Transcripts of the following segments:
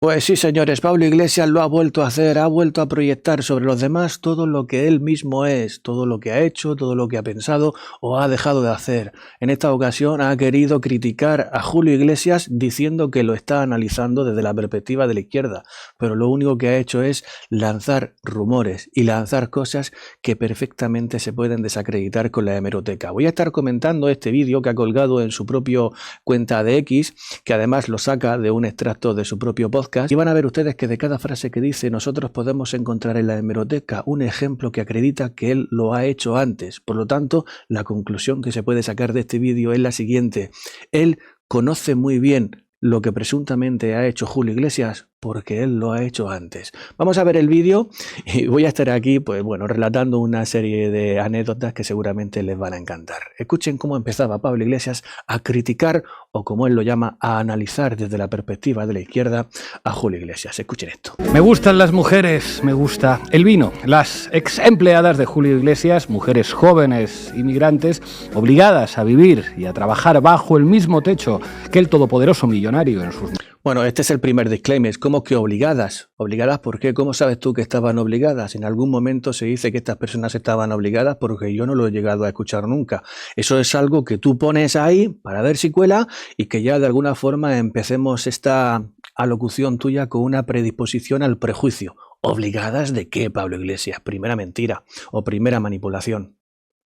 Pues sí, señores, Pablo Iglesias lo ha vuelto a hacer, ha vuelto a proyectar sobre los demás todo lo que él mismo es, todo lo que ha hecho, todo lo que ha pensado o ha dejado de hacer. En esta ocasión ha querido criticar a Julio Iglesias diciendo que lo está analizando desde la perspectiva de la izquierda, pero lo único que ha hecho es lanzar rumores y lanzar cosas que perfectamente se pueden desacreditar con la hemeroteca. Voy a estar comentando este vídeo que ha colgado en su propio cuenta de X, que además lo saca de un extracto de su propio podcast. Y van a ver ustedes que de cada frase que dice nosotros podemos encontrar en la hemeroteca un ejemplo que acredita que él lo ha hecho antes. Por lo tanto, la conclusión que se puede sacar de este vídeo es la siguiente. Él conoce muy bien lo que presuntamente ha hecho Julio Iglesias porque él lo ha hecho antes. Vamos a ver el vídeo y voy a estar aquí, pues bueno, relatando una serie de anécdotas que seguramente les van a encantar. Escuchen cómo empezaba Pablo Iglesias a criticar, o como él lo llama, a analizar desde la perspectiva de la izquierda a Julio Iglesias. Escuchen esto. Me gustan las mujeres, me gusta el vino. Las ex empleadas de Julio Iglesias, mujeres jóvenes, inmigrantes, obligadas a vivir y a trabajar bajo el mismo techo que el todopoderoso millonario en sus... Bueno, este es el primer disclaimer. ¿Cómo que obligadas? ¿Obligadas por qué? ¿Cómo sabes tú que estaban obligadas? En algún momento se dice que estas personas estaban obligadas porque yo no lo he llegado a escuchar nunca. Eso es algo que tú pones ahí para ver si cuela y que ya de alguna forma empecemos esta alocución tuya con una predisposición al prejuicio. ¿Obligadas de qué, Pablo Iglesias? Primera mentira o primera manipulación.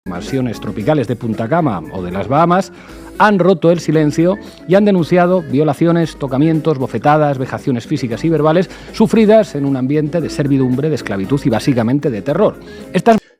Mansiones tropicales de Punta Cana o de las Bahamas han roto el silencio y han denunciado violaciones, tocamientos, bofetadas, vejaciones físicas y verbales sufridas en un ambiente de servidumbre, de esclavitud y básicamente de terror.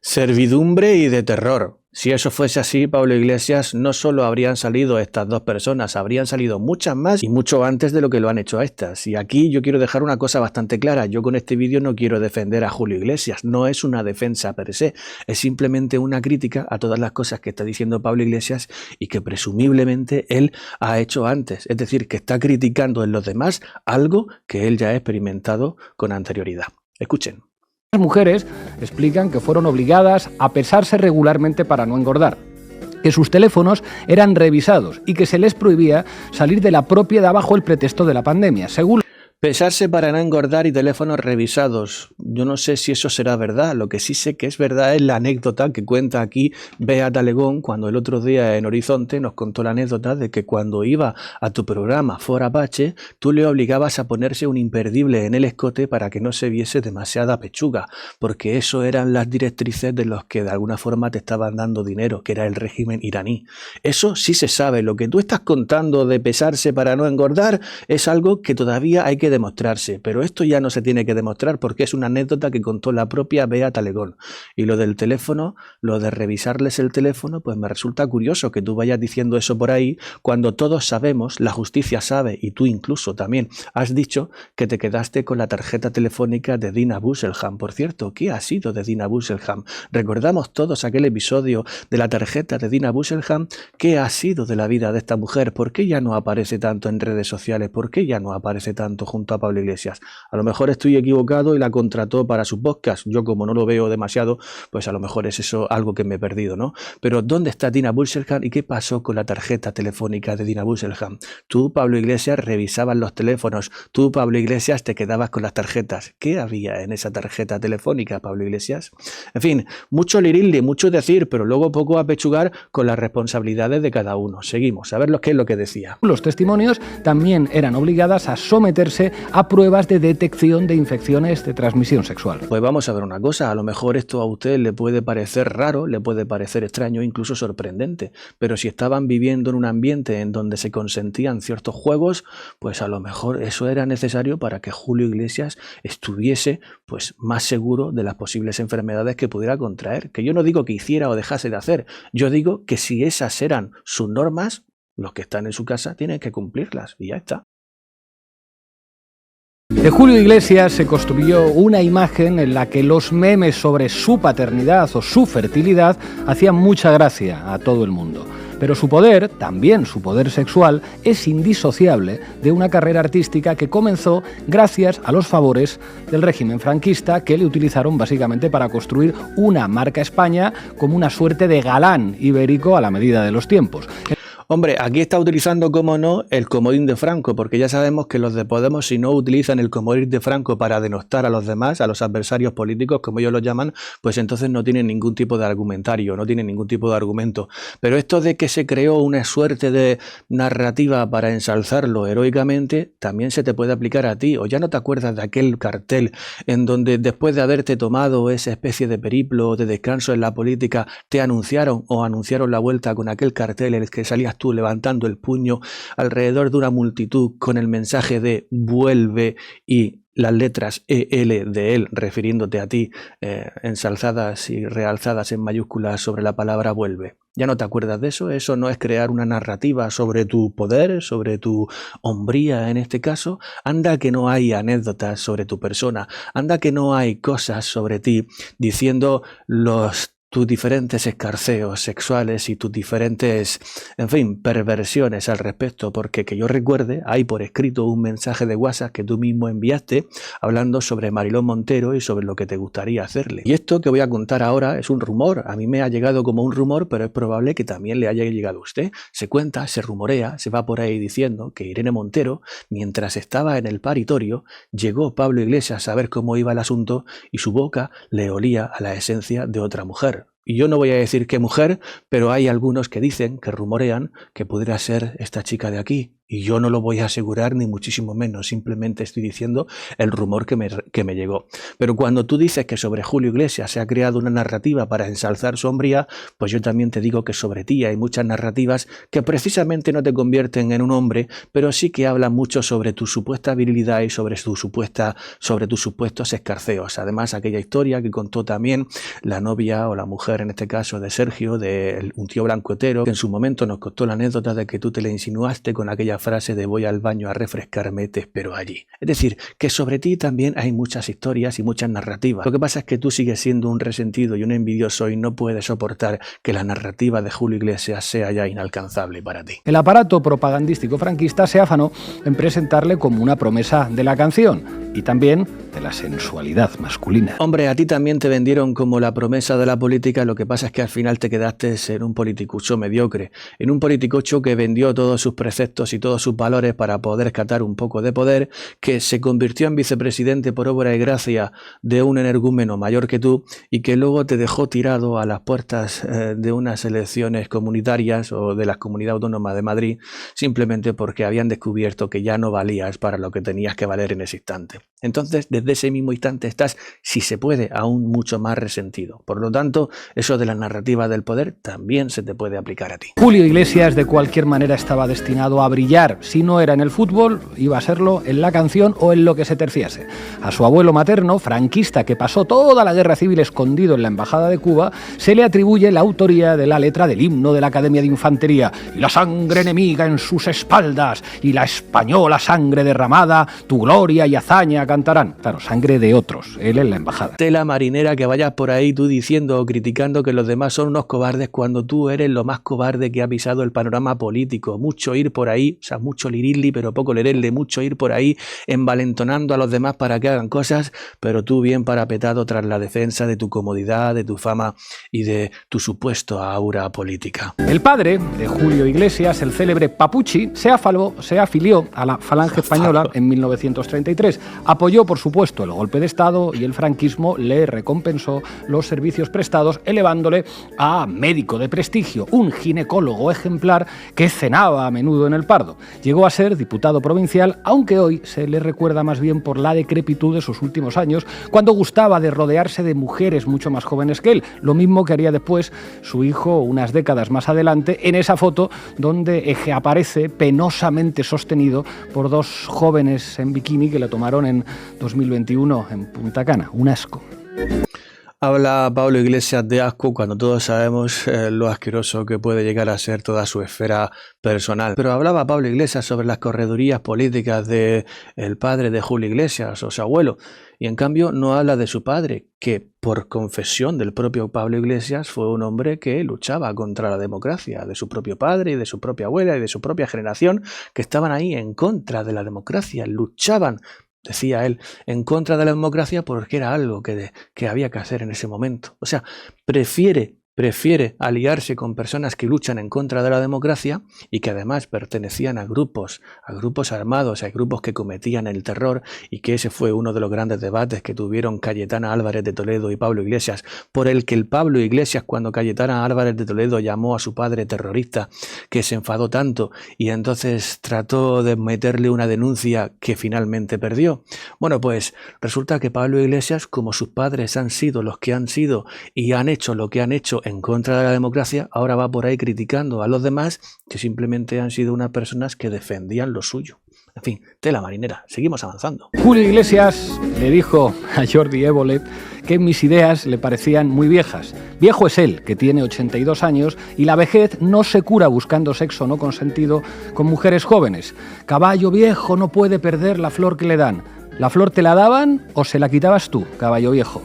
Servidumbre y de terror. Si eso fuese así, Pablo Iglesias, no solo habrían salido estas dos personas, habrían salido muchas más y mucho antes de lo que lo han hecho a estas. Y aquí yo quiero dejar una cosa bastante clara. Yo con este vídeo no quiero defender a Julio Iglesias, no es una defensa per se, es simplemente una crítica a todas las cosas que está diciendo Pablo Iglesias y que presumiblemente él ha hecho antes. Es decir, que está criticando en los demás algo que él ya ha experimentado con anterioridad. Escuchen. Las mujeres explican que fueron obligadas a pesarse regularmente para no engordar, que sus teléfonos eran revisados y que se les prohibía salir de la propiedad bajo el pretexto de la pandemia. Según pesarse para no engordar y teléfonos revisados. Yo no sé si eso será verdad. Lo que sí sé que es verdad es la anécdota que cuenta aquí Bea Talegón cuando el otro día en Horizonte nos contó la anécdota de que cuando iba a tu programa For Apache, tú le obligabas a ponerse un imperdible en el escote para que no se viese demasiada pechuga, porque eso eran las directrices de los que de alguna forma te estaban dando dinero, que era el régimen iraní. Eso sí se sabe. Lo que tú estás contando de pesarse para no engordar es algo que todavía hay que demostrarse, pero esto ya no se tiene que demostrar porque es una anécdota que contó la propia Bea Talegón. Y lo del teléfono, lo de revisarles el teléfono, pues me resulta curioso que tú vayas diciendo eso por ahí cuando todos sabemos, la justicia sabe y tú incluso también has dicho que te quedaste con la tarjeta telefónica de Dina Busselham. Por cierto, ¿qué ha sido de Dina Busselham? Recordamos todos aquel episodio de la tarjeta de Dina Busselham. ¿Qué ha sido de la vida de esta mujer? ¿Por qué ya no aparece tanto en redes sociales? ¿Por qué ya no aparece tanto junto a Pablo Iglesias? A lo mejor estoy equivocado y la contrató para su podcast. Yo como no lo veo demasiado, pues a lo mejor es eso algo que me he perdido, ¿no? Pero ¿dónde está Dina Busselham y qué pasó con la tarjeta telefónica de Dina Busselham? Tú, Pablo Iglesias, revisabas los teléfonos. Tú, Pablo Iglesias, te quedabas con las tarjetas. ¿Qué había en esa tarjeta telefónica, Pablo Iglesias? En fin, mucho lirilli, mucho decir, pero luego poco apechugar con las responsabilidades de cada uno. Seguimos, a ver qué es lo que decía. Los testimonios también eran obligadas a someterse a pruebas de detección de infecciones de transmisión sexual. Pues vamos a ver una cosa, a lo mejor esto a usted le puede parecer raro, le puede parecer extraño, incluso sorprendente, pero si estaban viviendo en un ambiente en donde se consentían ciertos juegos, pues a lo mejor eso era necesario para que Julio Iglesias estuviese pues más seguro de las posibles enfermedades que pudiera contraer. Que yo no digo que hiciera o dejase de hacer, yo digo que si esas eran sus normas, los que están en su casa tienen que cumplirlas y ya está. De Julio Iglesias se construyó una imagen en la que los memes sobre su paternidad o su fertilidad hacían mucha gracia a todo el mundo. Pero su poder, también su poder sexual, es indisociable de una carrera artística que comenzó gracias a los favores del régimen franquista que le utilizaron básicamente para construir una marca España como una suerte de galán ibérico a la medida de los tiempos. Hombre, aquí está utilizando, como no, el comodín de Franco, porque ya sabemos que los de Podemos, si no utilizan el comodín de Franco para denostar a los demás, a los adversarios políticos, como ellos los llaman, pues entonces no tienen ningún tipo de argumentario, no tienen ningún tipo de argumento. Pero esto de que se creó una suerte de narrativa para ensalzarlo heroicamente, también se te puede aplicar a ti. ¿O ya no te acuerdas de aquel cartel en donde después de haberte tomado esa especie de periplo, de descanso en la política, te anunciaron la vuelta con aquel cartel en el que salías tú levantando el puño alrededor de una multitud con el mensaje de vuelve y las letras EL de él, refiriéndote a ti, ensalzadas y realzadas en mayúsculas sobre la palabra vuelve? ¿Ya no te acuerdas de eso? ¿Eso no es crear una narrativa sobre tu poder, sobre tu hombría en este caso? Anda que no hay anécdotas sobre tu persona, anda que no hay cosas sobre ti diciendo tus diferentes escarceos sexuales y tus diferentes, en fin, perversiones al respecto, porque que yo recuerde, hay por escrito un mensaje de WhatsApp que tú mismo enviaste hablando sobre Mariló Montero y sobre lo que te gustaría hacerle. Y esto que voy a contar ahora es un rumor, a mí me ha llegado como un rumor, pero es probable que también le haya llegado a usted. Se cuenta, se rumorea, se va por ahí diciendo que Irene Montero, mientras estaba en el paritorio, llegó Pablo Iglesias a ver cómo iba el asunto y su boca le olía a la esencia de otra mujer. Y yo no voy a decir qué mujer, pero hay algunos que dicen, que rumorean, que pudiera ser esta chica de aquí. Y yo no lo voy a asegurar ni muchísimo menos, simplemente estoy diciendo el rumor que me llegó. Pero cuando tú dices que sobre Julio Iglesias se ha creado una narrativa para ensalzar su hombría, pues yo también te digo que sobre ti hay muchas narrativas que precisamente no te convierten en un hombre, pero sí que hablan mucho sobre tu supuesta virilidad y sobre tus supuestos escarceos. Además, aquella historia que contó también la novia o la mujer, en este caso de Sergio, de un tío blanco hetero, que en su momento nos contó la anécdota de que tú te le insinuaste con aquella frase de voy al baño a refrescarme, te espero allí. Es decir, que sobre ti también hay muchas historias y muchas narrativas. Lo que pasa es que tú sigues siendo un resentido y un envidioso y no puedes soportar que la narrativa de Julio Iglesias sea ya inalcanzable para ti. El aparato propagandístico franquista se afanó en presentarle como una promesa de la canción y también de la sensualidad masculina. Hombre, a ti también te vendieron como la promesa de la política, lo que pasa es que al final te quedaste en un politicucho mediocre, en un politicucho que vendió todos sus preceptos y todos sus valores para poder rescatar un poco de poder, que se convirtió en vicepresidente por obra y gracia de un energúmeno mayor que tú y que luego te dejó tirado a las puertas de unas elecciones comunitarias o de la Comunidad Autónoma de Madrid, simplemente porque habían descubierto que ya no valías para lo que tenías que valer en ese instante. Entonces, desde ese mismo instante estás, si se puede, aún mucho más resentido. Por lo tanto, eso de la narrativa del poder también se te puede aplicar a ti. Julio Iglesias, de cualquier manera, estaba destinado a brillar. Si no era en el fútbol, iba a serlo en la canción o en lo que se terciase. A su abuelo materno, franquista, que pasó toda la guerra civil escondido en la Embajada de Cuba, se le atribuye la autoría de la letra del himno de la Academia de Infantería. Y la sangre enemiga en sus espaldas, y la española sangre derramada, tu gloria y hazaña cantarán. Claro, sangre de otros, él en la embajada. Tela marinera que vayas por ahí tú diciendo o criticando que los demás son unos cobardes cuando tú eres lo más cobarde que ha pisado el panorama político. Mucho ir por ahí, o sea, mucho lirirli, pero poco lererle, mucho ir por ahí envalentonando a los demás para que hagan cosas, pero tú bien parapetado tras la defensa de tu comodidad, de tu fama y de tu supuesto aura política. El padre de Julio Iglesias, el célebre Papuchi, se afilió a la Falange Española en 1933. Apoyó, por supuesto, el golpe de Estado y el franquismo le recompensó los servicios prestados, elevándole a médico de prestigio, un ginecólogo ejemplar que cenaba a menudo en el Pardo. Llegó a ser diputado provincial, aunque hoy se le recuerda más bien por la decrepitud de sus últimos años, cuando gustaba de rodearse de mujeres mucho más jóvenes que él, lo mismo que haría después su hijo unas décadas más adelante, en esa foto donde aparece penosamente sostenido por dos jóvenes en bikini que le tomaron en 2021 en Punta Cana. Un asco. Habla Pablo Iglesias de asco cuando todos sabemos lo asqueroso que puede llegar a ser toda su esfera personal. Pero hablaba Pablo Iglesias sobre las corredurías políticas de el padre de Julio Iglesias o su abuelo. Y en cambio no habla de su padre, que por confesión del propio Pablo Iglesias fue un hombre que luchaba contra la democracia, de su propio padre y de su propia abuela y de su propia generación, que estaban ahí en contra de la democracia, luchaban, decía él, en contra de la democracia porque era algo que había que hacer en ese momento. O sea, prefiere prefiere aliarse con personas que luchan en contra de la democracia y que además pertenecían a grupos armados, a grupos que cometían el terror, y que ese fue uno de los grandes debates que tuvieron Cayetana Álvarez de Toledo y Pablo Iglesias, por el que el Pablo Iglesias, cuando Cayetana Álvarez de Toledo llamó a su padre terrorista, que se enfadó tanto y entonces trató de meterle una denuncia que finalmente perdió. Bueno, pues resulta que Pablo Iglesias, como sus padres han sido los que han sido y han hecho lo que han hecho en contra de la democracia, ahora va por ahí criticando a los demás que simplemente han sido unas personas que defendían lo suyo. En fin, tela marinera, seguimos avanzando. Julio Iglesias le dijo a Jordi Évole que mis ideas le parecían muy viejas. Viejo es él, que tiene 82 años, y la vejez no se cura buscando sexo no consentido con mujeres jóvenes. Caballo viejo no puede perder la flor que le dan. ¿La flor te la daban o se la quitabas tú, caballo viejo?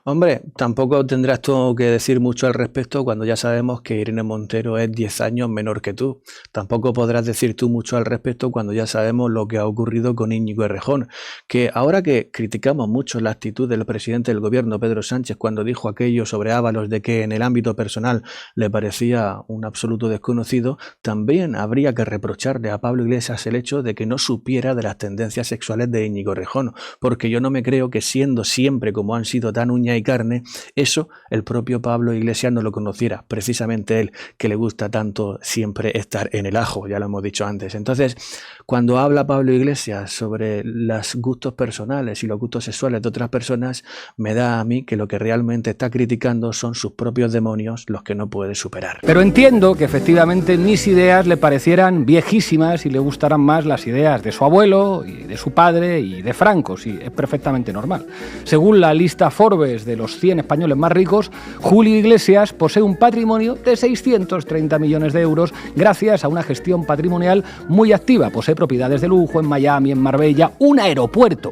Hombre, tampoco tendrás tú que decir mucho al respecto cuando ya sabemos que Irene Montero es 10 años menor que tú. Tampoco podrás decir tú mucho al respecto cuando ya sabemos lo que ha ocurrido con Íñigo Errejón, que ahora que criticamos mucho la actitud del presidente del gobierno, Pedro Sánchez, cuando dijo aquello sobre Ábalos de que en el ámbito personal le parecía un absoluto desconocido, también habría que reprocharle a Pablo Iglesias el hecho de que no supiera de las tendencias sexuales de Íñigo Errejón, porque yo no me creo que, siendo siempre como han sido tan uña y carne, eso el propio Pablo Iglesias no lo conociera, precisamente él, que le gusta tanto siempre estar en el ajo, ya lo hemos dicho antes. Entonces, cuando habla Pablo Iglesias sobre los gustos personales y los gustos sexuales de otras personas, me da a mí que lo que realmente está criticando son sus propios demonios, los que no puede superar. Pero entiendo que efectivamente mis ideas le parecieran viejísimas y le gustaran más las ideas de su abuelo y de su padre y de Franco, sí, es perfectamente normal. Según la lista Forbes de los 100 españoles más ricos, Julio Iglesias posee un patrimonio de 630 millones de euros gracias a una gestión patrimonial muy activa. Posee propiedades de lujo en Miami, en Marbella, un aeropuerto.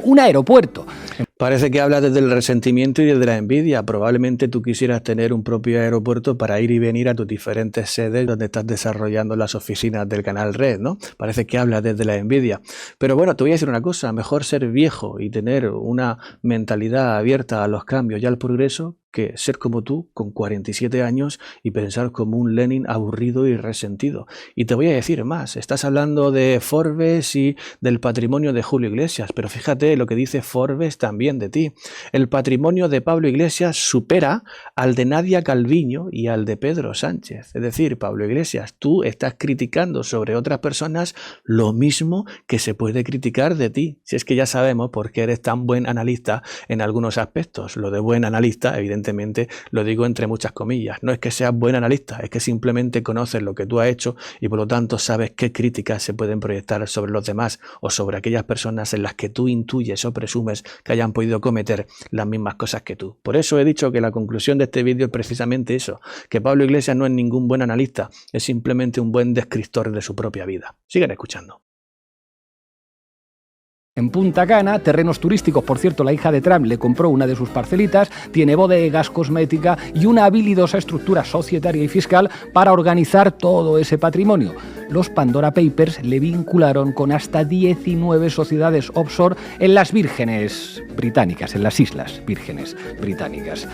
Parece que hablas desde el resentimiento y desde la envidia. Probablemente tú quisieras tener un propio aeropuerto para ir y venir a tus diferentes sedes donde estás desarrollando las oficinas del Canal Red, ¿no? Parece que hablas desde la envidia. Pero bueno, te voy a decir una cosa, mejor ser viejo y tener una mentalidad abierta a los cambios y al progreso que ser como tú, con 47 años, y pensar como un Lenin aburrido y resentido. Y te voy a decir más, estás hablando de Forbes y del patrimonio de Julio Iglesias, pero fíjate lo que dice Forbes también de ti. El patrimonio de Pablo Iglesias supera al de Nadia Calviño y al de Pedro Sánchez. Es decir, Pablo Iglesias, tú estás criticando sobre otras personas lo mismo que se puede criticar de ti. Si es que ya sabemos por qué eres tan buen analista en algunos aspectos. Lo de buen analista, evidentemente, lo digo entre muchas comillas, no es que seas buen analista, es que simplemente conoces lo que tú has hecho y por lo tanto sabes qué críticas se pueden proyectar sobre los demás o sobre aquellas personas en las que tú intuyes o presumes que hayan podido cometer las mismas cosas que tú. Por eso he dicho que la conclusión de este vídeo es precisamente eso, que Pablo Iglesias no es ningún buen analista, es simplemente un buen descriptor de su propia vida. Sigan escuchando. En Punta Cana, terrenos turísticos, por cierto, la hija de Trump le compró una de sus parcelitas, tiene bodegas, cosmética y una habilidosa estructura societaria y fiscal para organizar todo ese patrimonio. Los Pandora Papers le vincularon con hasta 19 sociedades offshore en las Vírgenes Británicas, en las Islas Vírgenes Británicas.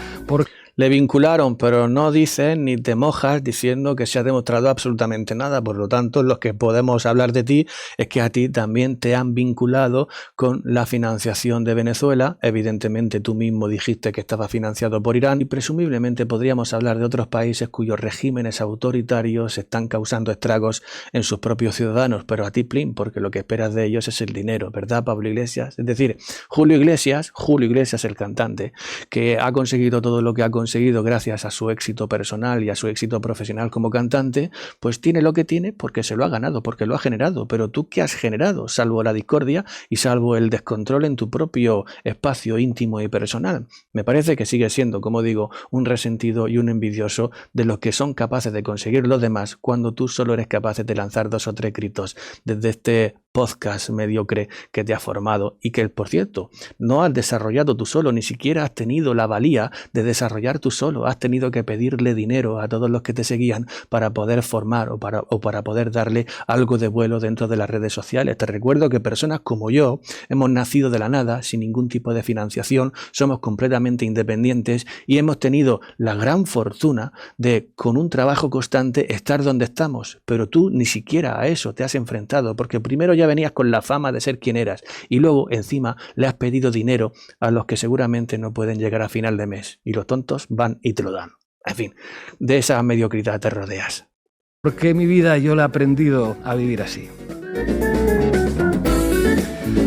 Le vincularon, pero no dices ni te mojas diciendo que se ha demostrado absolutamente nada. Por lo tanto, lo que podemos hablar de ti es que a ti también te han vinculado con la financiación de Venezuela. Evidentemente, tú mismo dijiste que estaba financiado por Irán y presumiblemente podríamos hablar de otros países cuyos regímenes autoritarios están causando estragos en sus propios ciudadanos. Pero a ti, plin, porque lo que esperas de ellos es el dinero, ¿verdad, Pablo Iglesias? Es decir, Julio Iglesias, el cantante, que ha conseguido todo lo que ha conseguido gracias a su éxito personal y a su éxito profesional como cantante, pues tiene lo que tiene porque se lo ha ganado, porque lo ha generado. Pero tú, ¿qué has generado? Salvo la discordia y salvo el descontrol en tu propio espacio íntimo y personal. Me parece que sigue siendo, como digo, un resentido y un envidioso de lo que son capaces de conseguir los demás cuando tú solo eres capaz de lanzar 2 o 3 gritos desde este podcast mediocre que te ha formado y que, por cierto, no has desarrollado tú solo, ni siquiera has tenido la valía de desarrollar formar tú solo, has tenido que pedirle dinero a todos los que te seguían para poder formar o para poder darle algo de vuelo dentro de las redes sociales. Te recuerdo que personas como yo hemos nacido de la nada, sin ningún tipo de financiación, somos completamente independientes y hemos tenido la gran fortuna de, con un trabajo constante, estar donde estamos. Pero tú ni siquiera a eso te has enfrentado, porque primero ya venías con la fama de ser quien eras y luego encima le has pedido dinero a los que seguramente no pueden llegar a final de mes y los tontos van y te lo dan. En fin, de esa mediocridad te rodeas. Porque mi vida yo la he aprendido a vivir así.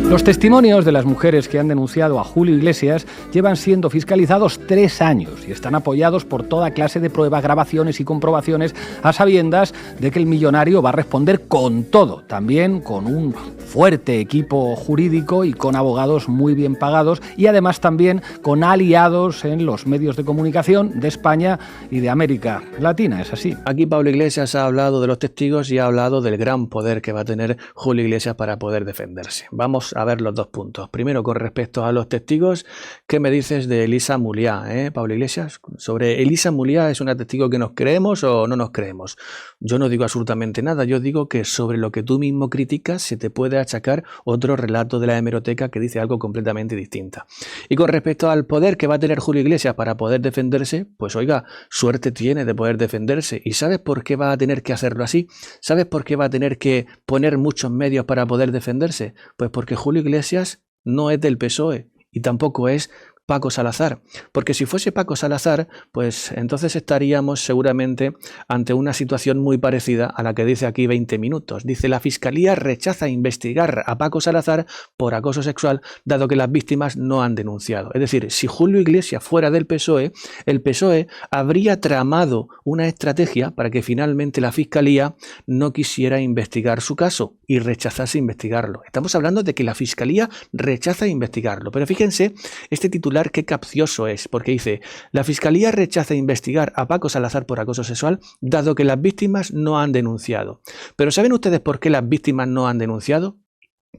Los testimonios de las mujeres que han denunciado a Julio Iglesias llevan siendo fiscalizados 3 años y están apoyados por toda clase de pruebas, grabaciones y comprobaciones, a sabiendas de que el millonario va a responder con todo, también con un fuerte equipo jurídico y con abogados muy bien pagados y además también con aliados en los medios de comunicación de España y de América Latina, es así. Aquí Pablo Iglesias ha hablado de los testigos y ha hablado del gran poder que va a tener Julio Iglesias para poder defenderse. Vamos a ver los 2 puntos. Primero, con respecto a los testigos, ¿qué me dices de Elisa Mulliá, Pablo Iglesias? Sobre Elisa Mulliá, ¿es una testigo que nos creemos o no nos creemos? Yo no digo absolutamente nada, yo digo que sobre lo que tú mismo criticas se te puede achacar otro relato de la hemeroteca que dice algo completamente distinto. Y con respecto al poder que va a tener Julio Iglesias para poder defenderse, pues oiga, suerte tiene de poder defenderse. ¿Y sabes por qué va a tener que hacerlo así? ¿Sabes por qué va a tener que poner muchos medios para poder defenderse? Pues porque Julio Iglesias no es del PSOE y tampoco es Paco Salazar, porque si fuese Paco Salazar, pues entonces estaríamos seguramente ante una situación muy parecida a la que dice aquí 20 minutos. Dice: la Fiscalía rechaza investigar a Paco Salazar por acoso sexual, dado que las víctimas no han denunciado. Es decir, si Julio Iglesias fuera del PSOE, el PSOE habría tramado una estrategia para que finalmente la Fiscalía no quisiera investigar su caso y rechazase investigarlo. Estamos hablando de que la Fiscalía rechaza investigarlo, pero fíjense este titular qué capcioso es, porque dice: la Fiscalía rechaza investigar a Paco Salazar por acoso sexual, dado que las víctimas no han denunciado. Pero ¿saben ustedes por qué las víctimas no han denunciado?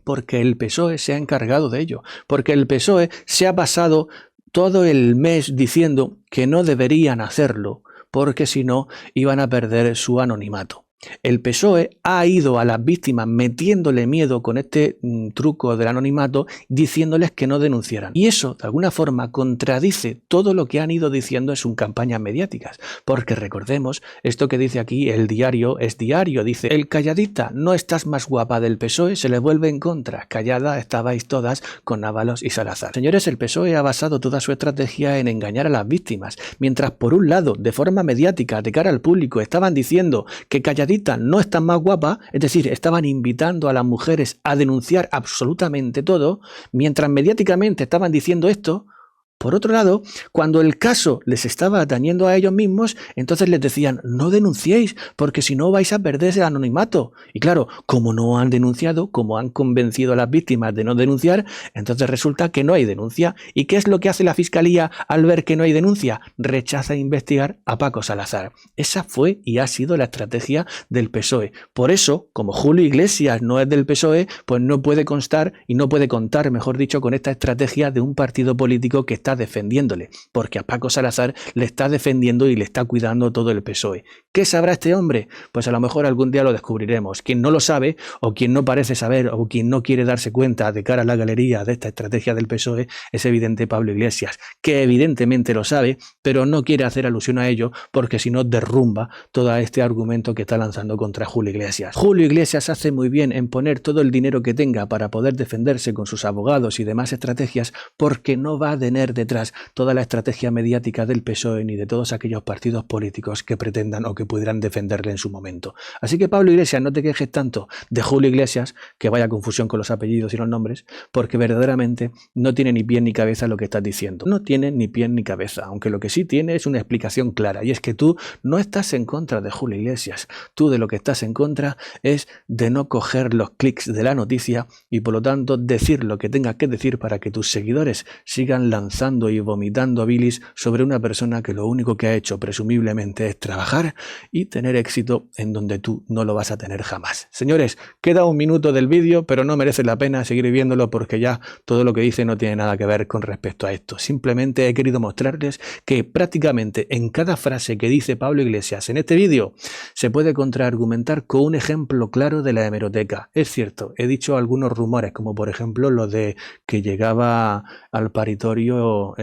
Porque el PSOE se ha encargado de ello, porque el PSOE se ha pasado todo el mes diciendo que no deberían hacerlo, porque si no iban a perder su anonimato. El PSOE ha ido a las víctimas metiéndole miedo con este truco del anonimato, diciéndoles que no denunciaran. Y eso, de alguna forma, contradice todo lo que han ido diciendo en sus campañas mediáticas. Porque recordemos, esto que dice aquí, el diario es diario. Dice: el calladita, no estás más guapa del PSOE, se le vuelve en contra. Callada estabais todas con Ábalos y Salazar. Señores, el PSOE ha basado toda su estrategia en engañar a las víctimas. Mientras por un lado, de forma mediática, de cara al público, estaban diciendo que calladita no está más guapa, es decir, estaban invitando a las mujeres a denunciar absolutamente todo, mientras mediáticamente estaban diciendo esto. Por otro lado, cuando el caso les estaba atañendo a ellos mismos, entonces les decían: no denunciéis, porque si no vais a perder el anonimato. Y claro, como no han denunciado, como han convencido a las víctimas de no denunciar, entonces resulta que no hay denuncia. ¿Y qué es lo que hace la Fiscalía al ver que no hay denuncia? Rechaza investigar a Paco Salazar. Esa fue y ha sido la estrategia del PSOE. Por eso, como Julio Iglesias no es del PSOE, pues no puede constar y no puede contar, mejor dicho, con esta estrategia de un partido político que está defendiéndole, porque a Paco Salazar le está defendiendo y le está cuidando todo el PSOE. ¿Qué sabrá este hombre? Pues a lo mejor algún día lo descubriremos. Quien no lo sabe, o quien no parece saber, o quien no quiere darse cuenta de cara a la galería de esta estrategia del PSOE, es evidente Pablo Iglesias, que evidentemente lo sabe, pero no quiere hacer alusión a ello, porque si no derrumba todo este argumento que está lanzando contra Julio Iglesias. Julio Iglesias hace muy bien en poner todo el dinero que tenga para poder defenderse con sus abogados y demás estrategias, porque no va a tener detrás toda la estrategia mediática del PSOE ni de todos aquellos partidos políticos que pretendan o que pudieran defenderle en su momento. Así que Pablo Iglesias, no te quejes tanto de Julio Iglesias, que vaya confusión con los apellidos y los nombres, porque verdaderamente no tiene ni pie ni cabeza lo que estás diciendo. No tiene ni pie ni cabeza, aunque lo que sí tiene es una explicación clara, y es que tú no estás en contra de Julio Iglesias. Tú de lo que estás en contra es de no coger los clics de la noticia y por lo tanto decir lo que tengas que decir para que tus seguidores sigan lanzando sudando y vomitando bilis sobre una persona que lo único que ha hecho presumiblemente es trabajar y tener éxito en donde tú no lo vas a tener jamás. Señores, queda un minuto del vídeo, pero no merece la pena seguir viéndolo porque ya todo lo que dice no tiene nada que ver con respecto a esto. Simplemente he querido mostrarles que prácticamente en cada frase que dice Pablo Iglesias en este vídeo se puede contraargumentar con un ejemplo claro de la hemeroteca. Es cierto, he dicho algunos rumores, como por ejemplo lo de que llegaba al paritorio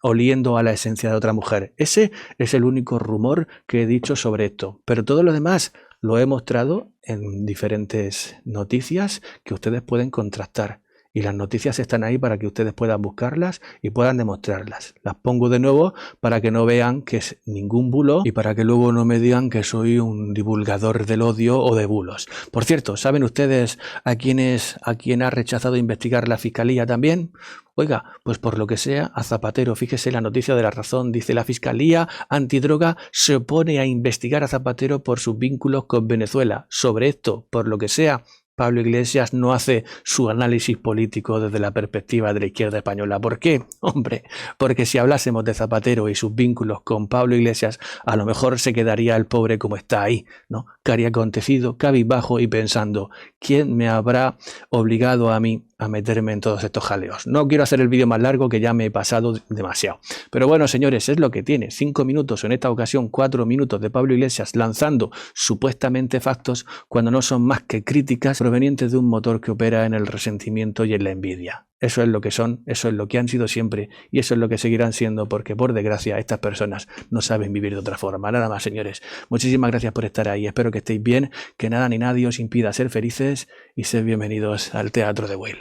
oliendo a la esencia de otra mujer. Ese es el único rumor que he dicho sobre esto, pero todo lo demás lo he mostrado en diferentes noticias que ustedes pueden contrastar. Y las noticias están ahí para que ustedes puedan buscarlas y puedan demostrarlas. Las pongo de nuevo para que no vean que es ningún bulo y para que luego no me digan que soy un divulgador del odio o de bulos. Por cierto, ¿saben ustedes a quién ha rechazado investigar la Fiscalía también? Oiga, pues por lo que sea, a Zapatero. Fíjese la noticia de La Razón. Dice: la Fiscalía Antidroga se opone a investigar a Zapatero por sus vínculos con Venezuela. Sobre esto, por lo que sea, Pablo Iglesias no hace su análisis político desde la perspectiva de la izquierda española. ¿Por qué? Hombre, porque si hablásemos de Zapatero y sus vínculos con Pablo Iglesias, a lo mejor se quedaría el pobre como está ahí, ¿no? Cabizbajo, cabizbajo y pensando, ¿quién me habrá obligado a mí a meterme en todos estos jaleos? No quiero hacer el vídeo más largo, que ya me he pasado demasiado. Pero bueno, señores, es lo que tiene. 5 minutos, en esta ocasión 4 minutos de Pablo Iglesias lanzando supuestamente factos cuando no son más que críticas provenientes de un motor que opera en el resentimiento y en la envidia. Eso es lo que son, eso es lo que han sido siempre y eso es lo que seguirán siendo, porque por desgracia estas personas no saben vivir de otra forma. Nada más, señores. Muchísimas gracias por estar ahí. Espero que estéis bien, que nada ni nadie os impida ser felices y ser bienvenidos al Teatro de Will.